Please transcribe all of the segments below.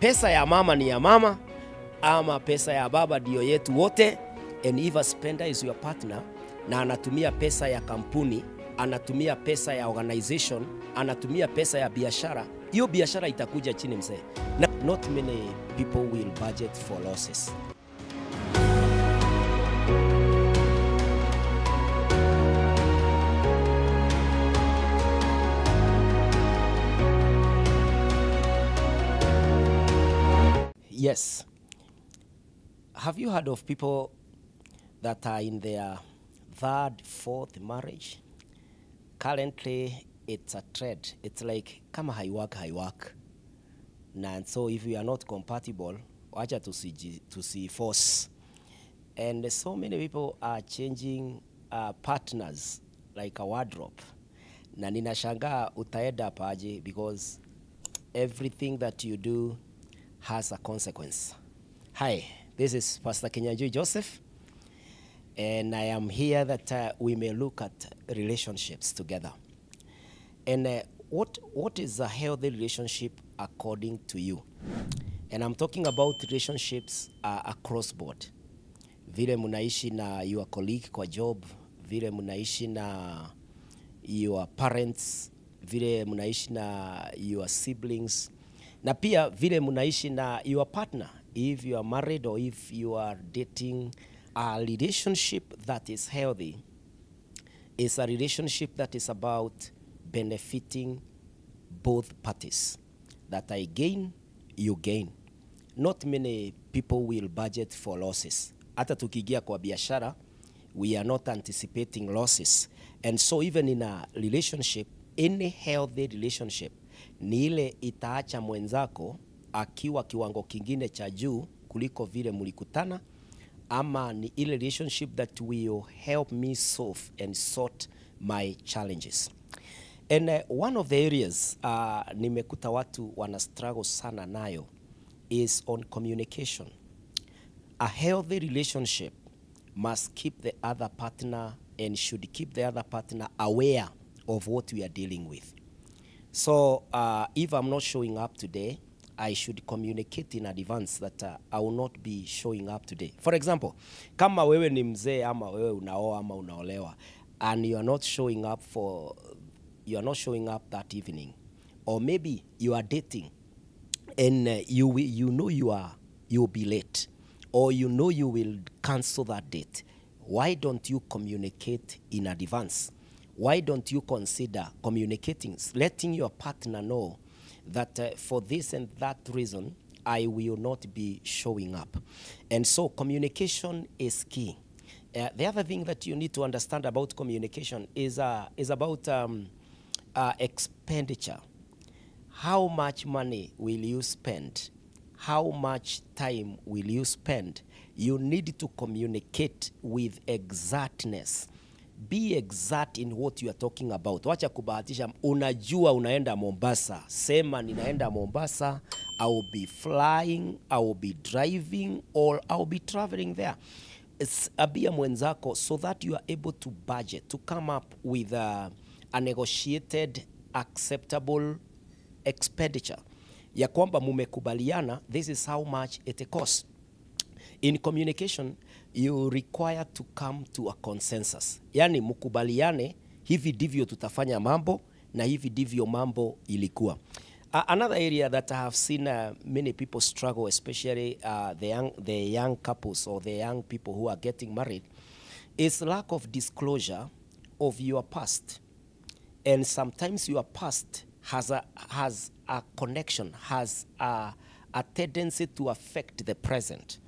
pesa ya mama ni ya mama, ama pesa ya baba ndio yetu wote. And if a spender is your partner, na anatumia pesa ya kampuni, anatumia pesa ya organization, anatumia pesa ya biashara, hiyo biashara itakuja chini mzee. Not many people will budget for losses. Yes. Have you heard of people that are in their third, fourth marriage? Currently, it's a trend. It's like, kama haiwork. And so if you are not compatible, wacha tusi force. And so many people are changing partners like a wardrobe. Na ninashangaa utaenda paje, because everything that you do has a consequence. Hi, this is Pastor Kinyanjui Joseph, and I am here that we may look at relationships together. And what is a healthy relationship according to you? And I'm talking about relationships across board. Vile munaishi na your colleague kwa job, vile munaishi na your parents, vile munaishi na your siblings, na pia vile munaishi na your partner. If you are married or if you are dating, a relationship that is healthy is a relationship that is about benefiting both parties. That I gain, you gain. Not many people will budget for losses. Hata tukigia kwa biashara, we are not anticipating losses. And so even in a relationship, any healthy relationship, ni ile itaacha mwenzako akiwa kiwango kingine cha juu kuliko vile mulikutana, ama ni ile relationship that will help me solve and sort my challenges. And one of the areas nimekuta watu wana struggle sana nayo is on communication. A healthy relationship must keep the other partner and should keep the other partner aware of what we are dealing with. So if I'm not showing up today, I should communicate in advance that I will not be showing up today. For example, kama wewe ni mzee ama wewe unaoa ama unaolewa, and you are not showing up that evening, or maybe you are dating and you know you'll be late, or you know you will cancel that date, why don't you communicate in advance? Why don't you consider communicating, letting your partner know that for this and that reason, I will not be showing up? And so communication is key. The other thing that you need to understand about communication is about expenditure. How much money will you spend? How much time will you spend? You need to communicate with exactness. Be exact in what you are talking about. Wacha kubahatisha. Unajua unaenda Mombasa, sema ninaenda Mombasa, I will be flying, I will be driving, or I will be traveling there. It's abia mwenzako so that you are able to budget, to come up with a negotiated, acceptable expenditure. Ya kwamba mumekubaliana, this is how much it costs. In communication, you require to come to a consensus. Yani mukubaliane, hivi ndivyo tutafanya mambo, na hivi ndivyo mambo ilikuwa. Another area that I have seen many people struggle, especially the young couples or the young people who are getting married, is lack of disclosure of your past. And sometimes your past has a connection, has a tendency to affect the present.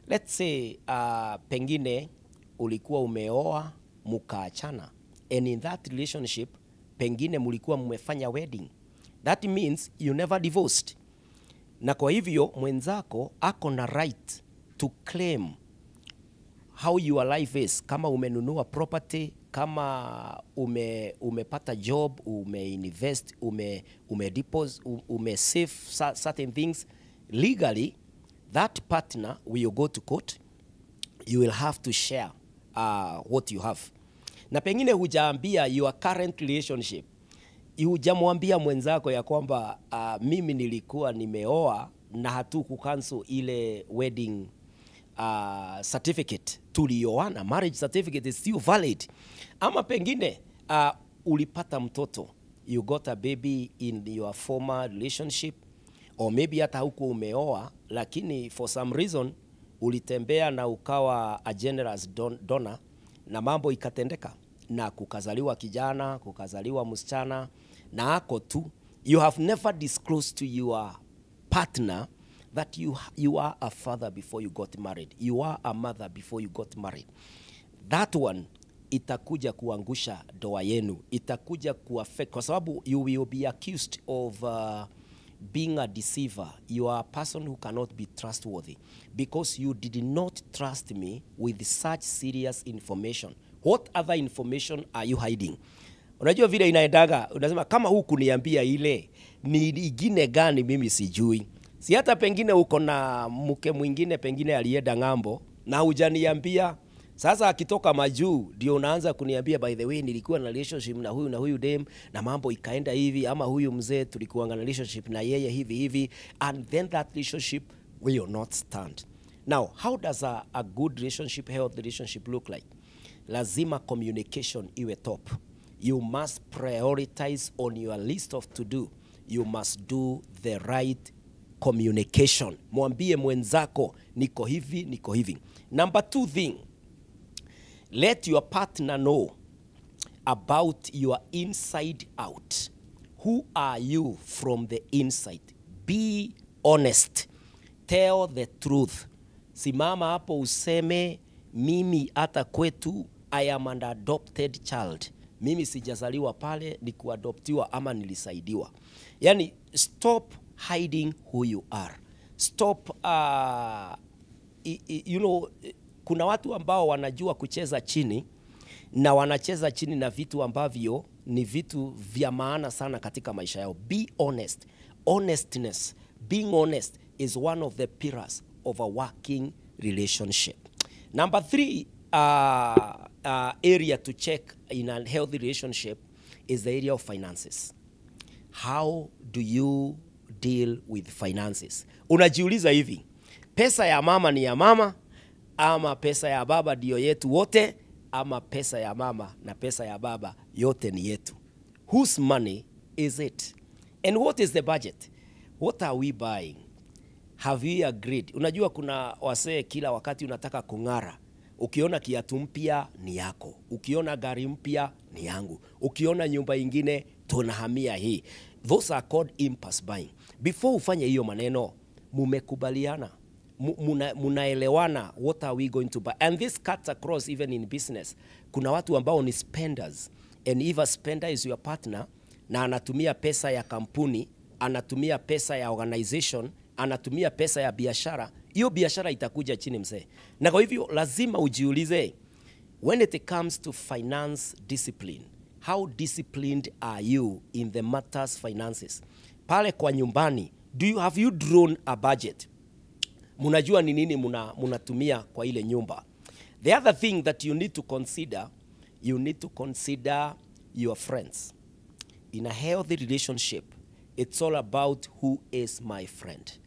Let's say pengine ulikuwa umeoa mukaachana, and in that relationship pengine mulikuwa mmefanya wedding. That means you never divorced. Na kwa hivyo mwenzako ako na right to claim how your life is. Kama umenunua property, kama umepata job, umeinvest, umedeposit, umesave certain things, legally that partner will go to court. You will have to share what you have. Na pengine hujaambia your current relationship, hujamwambia mwenzako ya kwamba mimi nilikuwa nimeoa na hatuku cancel ile wedding certificate tulioana, marriage certificate is still valid. Ama pengine ulipata mtoto, you got a baby in your former relationship, or maybe hata huko umeoa, lakini for some reason ulitembea na ukawa a generous donor na mambo ikatendeka na kukazaliwa kijana, kukazaliwa msichana na ako tu. You have never disclosed to your partner that you are a father before you got married. You are a mother before you got married. That one itakuja kuangusha doa yenu. Itakuja kuaffect kwa sababu you will be accused of being a deceiver. You are a person who cannot be trustworthy because you did not trust me with such serious information. What other information are you hiding? Unajua vile inaendaga, unasema kama huku niambia ile, ni ingine gani mimi sijui. Si hata pengine uko na mke mwingine pengine alienda ng'ambo na hujaniambia. Sasa akitoka majuu ndio unaanza kuniambia, by the way nilikuwa na relationship na huyu dem na mambo ikaenda hivi, ama huyu mzee tulikuwa na relationship na yeye hivi, and then that relationship will not stand. Now, how does a good relationship, healthy relationship look like? Lazima communication iwe top. You must prioritize on your list of to do. You must do the right communication. Mwambie mwenzako niko hivi. Number 2 thing, let your partner know about your inside out. Who are you from the inside? Be honest. Tell the truth. Simama hapo useme mimi hata kwetu I am an adopted child. Mimi sijazaliwa pale, ni kuadoptiwa ama nilisaidiwa. Yani stop hiding who you are. Stop kuna watu ambao wanajua kucheza chini na wanacheza chini na vitu ambavyo ni vitu vya maana sana katika maisha yao. Be honest. Honestness, being honest is one of the pillars of a working relationship. Number 3 area to check in a healthy relationship is the area of finances. How do you deal with finances? Unajiuliza hivi, pesa ya mama ni ya mama, ama pesa ya baba ndio yetu wote, ama pesa ya mama na pesa ya baba yote ni yetu? Whose money is it? And what is the budget? What are we buying? Have you agreed? Unajua kuna wasee kila wakati unataka kung'ara. Ukiona kiatu mpya ni yako. Ukiona gari mpya ni yangu. Ukiona nyumba ingine tunahamia hii. Those are called impulse buying. Before ufanye hiyo maneno, mumekubaliana. Munaelewana what are we going to buy. And this cuts across even in business. Kuna watu ambao ni spenders. And if a spender is your partner na anatumia pesa ya kampuni, anatumia pesa ya organization, anatumia pesa ya biashara, hiyo biashara itakuja chini mzee. Na kwa hivyo lazima ujiulize, when it comes to finance discipline, how disciplined are you in the matters finances? Pale kwa nyumbani, have you drawn a budget? Munajua ni nini munatumia kwa ile nyumba. The other thing that you need to consider your friends. In a healthy relationship, it's all about who is my friend.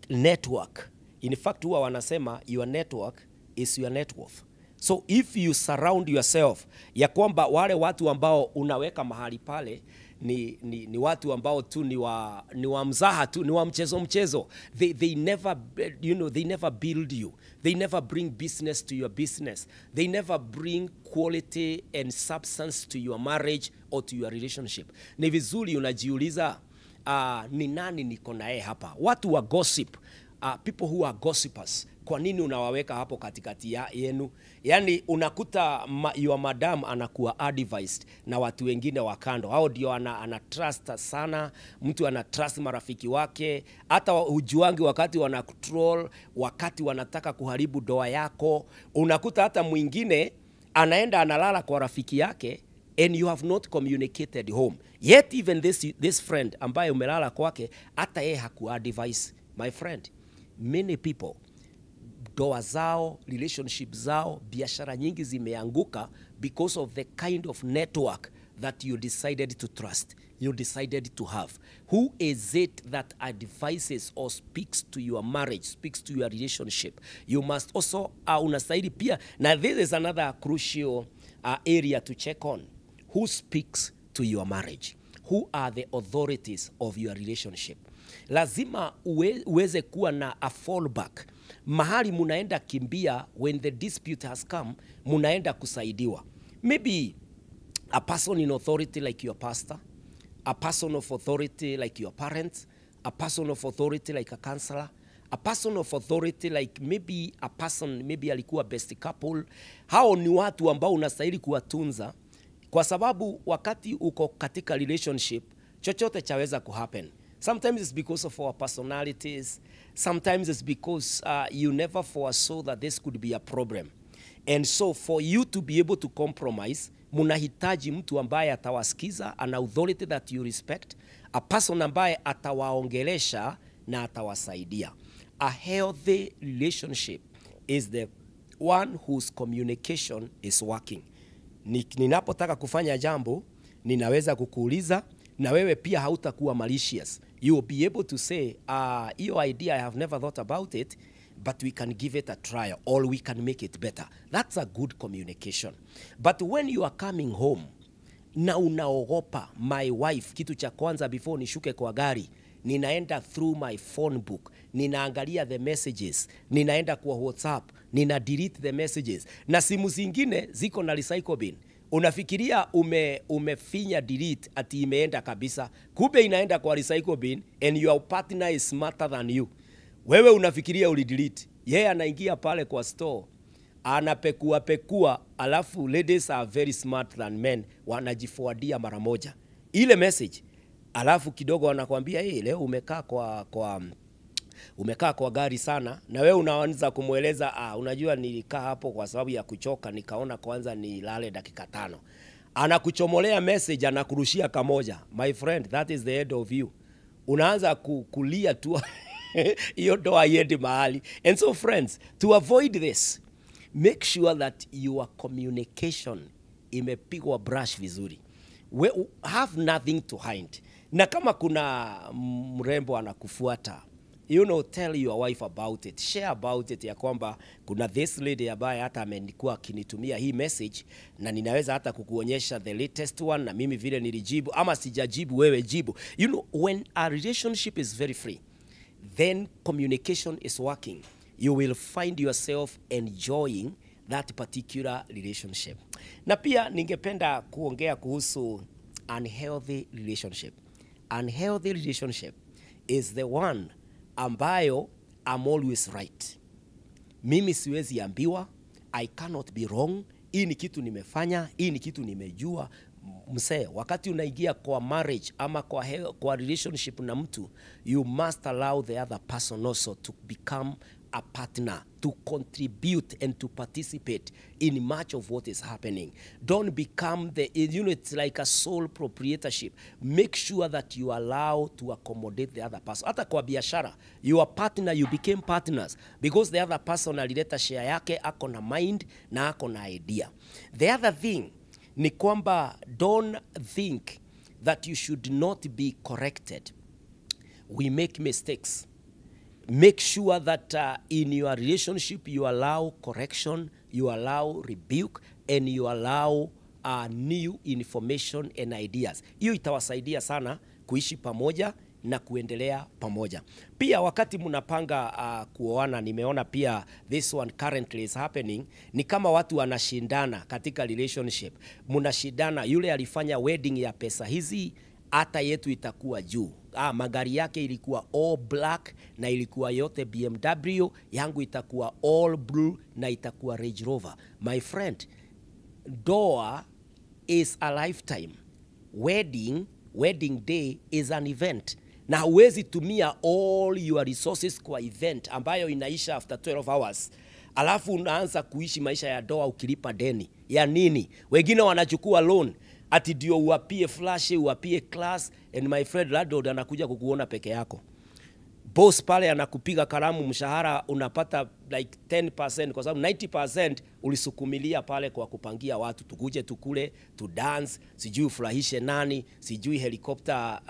Network. In fact, huwa wanasema your network is your net worth. So if you surround yourself ya kwamba wale watu ambao unaweka mahali pale ni watu ambao tu ni wa mzaha tu, ni wa mchezo. They never, they never build you. They never bring business to your business. They never bring quality and substance to your marriage or to your relationship. Ni vizuri unajiuliza, ni nani niko naye hapa? Watu wa gossip, people who are gossipers, kwa nini unawaweka hapo katikati yenu? Yani unakuta your madam anakuwa advised na watu wengine wa kando. Hao ndio ana trust sana, mtu ana trust marafiki wake, hata hujuangi wakati wana control, wakati wanataka kuharibu doa yako. Unakuta hata mwingine anaenda analala kwa rafiki yake, and you have not communicated home. Yet even this friend ambaye umelala kwake, hata yeye hakuadvise. My friend, many people, doa zao, relationship zao, biashara nyingi zimeanguka because of the kind of network that you decided to trust, you decided to have? Who is it that advises or speaks to your marriage, speaks to your relationship? You must also, unastahili pia, now this is another crucial area to check on. Who speaks to your marriage? Who are the authorities of your relationship? Lazima uweze kuwa na a fallback. Mahali munaenda kimbia when the dispute has come, munaenda kusaidiwa. Maybe a person in authority like your pastor, a person of authority like your parents, a person of authority like a counselor, a person of authority like maybe a person, maybe alikuwa best couple. Hao ni watu ambao unastahili kuwatunza, kwa sababu wakati uko katika relationship, chochote chaweza kuhappen. Sometimes it's because of our personalities. Sometimes it's because you never foresaw that this could be a problem. And so for you to be able to compromise, munahitaji mtu ambaye atawasikiza, an authority that you respect, a person ambaye atawaongelesha na atawasaidia. A healthy relationship is the one whose communication is working. Ninapotaka kufanya jambo, ninaweza kukuuliza, na wewe pia hautakuwa malicious. You will be able to say, your idea, I have never thought about it, but we can give it a try, or we can make it better. That's a good communication. But when you are coming home, na unaogopa, my wife, kitu cha kwanza before nishuke kwa gari, ninaenda through my phone book, ninaangalia the messages, ninaenda kwa WhatsApp, nina delete the messages, na simu zingine ziko na recycle bin. Unafikiria umefinya delete ati imeenda kabisa, kumbe inaenda kwa recycle bin, and your partner is smarter than you. Wewe unafikiria ulidelete, yeye anaingia pale kwa store, anapekua, alafu ladies are very smart than men, wanajiforwardia mara moja ile message, alafu kidogo wanakuambia leo umekaa kwa gari sana, na wewe unaanza kumueleza unajua nilikaa hapo kwa sababu ya kuchoka, nikaona kwanza nilale dakika 5. Anakuchomolea message, anakurushia kamoja. My friend, that is the end of you. Unaanza kulia tu hiyo ndo haiendi mahali. And so friends, to avoid this, make sure that your communication imepigwa brush vizuri. We have nothing to hide. Na kama kuna mrembo anakufuata, tell your wife about it. Share about it, ya kwamba kuna this lady ambaye hata amenikuwa akinitumia hii message, na ninaweza hata kukuonyesha the latest one, na mimi vile nilijibu, ama sijajibu wewe jibu. When a relationship is very free, then communication is working. You will find yourself enjoying that particular relationship. Na pia ningependa kuongea kuhusu unhealthy relationship. Unhealthy relationship is the one ambayo I'm always right. Mimi siwezi ambiwa, I cannot be wrong. Hii ni kitu nimefanya, hii ni kitu nimejua. Msee, wakati unaingia kwa marriage ama kwa relationship na mtu, you must allow the other person also to become a partner, to contribute and to participate in much of what is happening. Don't become it's like a sole proprietorship. Make sure that you allow to accommodate the other person. Hata kwa biashara, you are partner, you became partners because the other person alileta share yake, ako na mind na ako na idea. The other thing ni kwamba don't think that you should not be corrected. We make mistakes. Make sure that in your relationship you allow correction, you allow rebuke, and you allow new information and ideas. Hiyo itawasaidia sana kuishi pamoja na kuendelea pamoja. Pia wakati mnapanga kuoana, nimeona pia this one currently is happening, ni kama watu wanashindana katika relationship. Mnashindana, yule alifanya wedding ya pesa hizi, hata yetu itakuwa juu. Magari yake ilikuwa all black na ilikuwa yote BMW, yangu itakuwa all blue na itakuwa Range Rover. My friend, doa is a lifetime. Wedding day is an event. Na huwezi tumia all your resources kwa event ambayo inaisha after 12 hours. Alafu unaanza kuishi maisha ya doa ukilipa deni. Ya nini? Wengine wanachukua loan. Ati ndio uwapie flash, uwapie class, and my friend landlord anakuja kukuona peke yako. boss pale anakupiga kalamu, mshahara unapata like 10%, kwa sababu 90% ulisukumilia pale kwa kupangia watu tukuje tukule, to dance, sijui ufurahishe nani, sijui helicopter,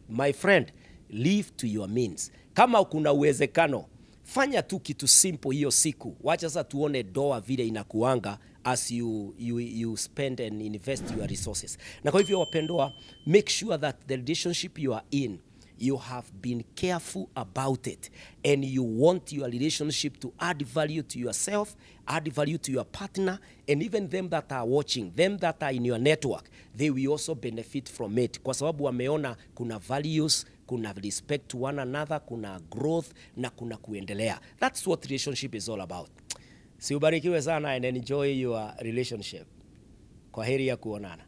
my friend, live to your means. Kama kuna uwezekano, fanya tu kitu simple hiyo siku. Wacha sasa tuone doa vile inakuanga as you spend and invest your resources. Na kwa hivyo wapendwa, make sure that the relationship you are in, you have been careful about it, and you want your relationship to add value to yourself, add value to your partner, and even them that are watching, them that are in your network, they will also benefit from it, kwa sababu wameona kuna values, kuna respect to one another, kuna growth na kuna kuendelea. That's what relationship is all about. Si ubarikiwe sana and enjoy your relationship. Kwa heri ya kuonana.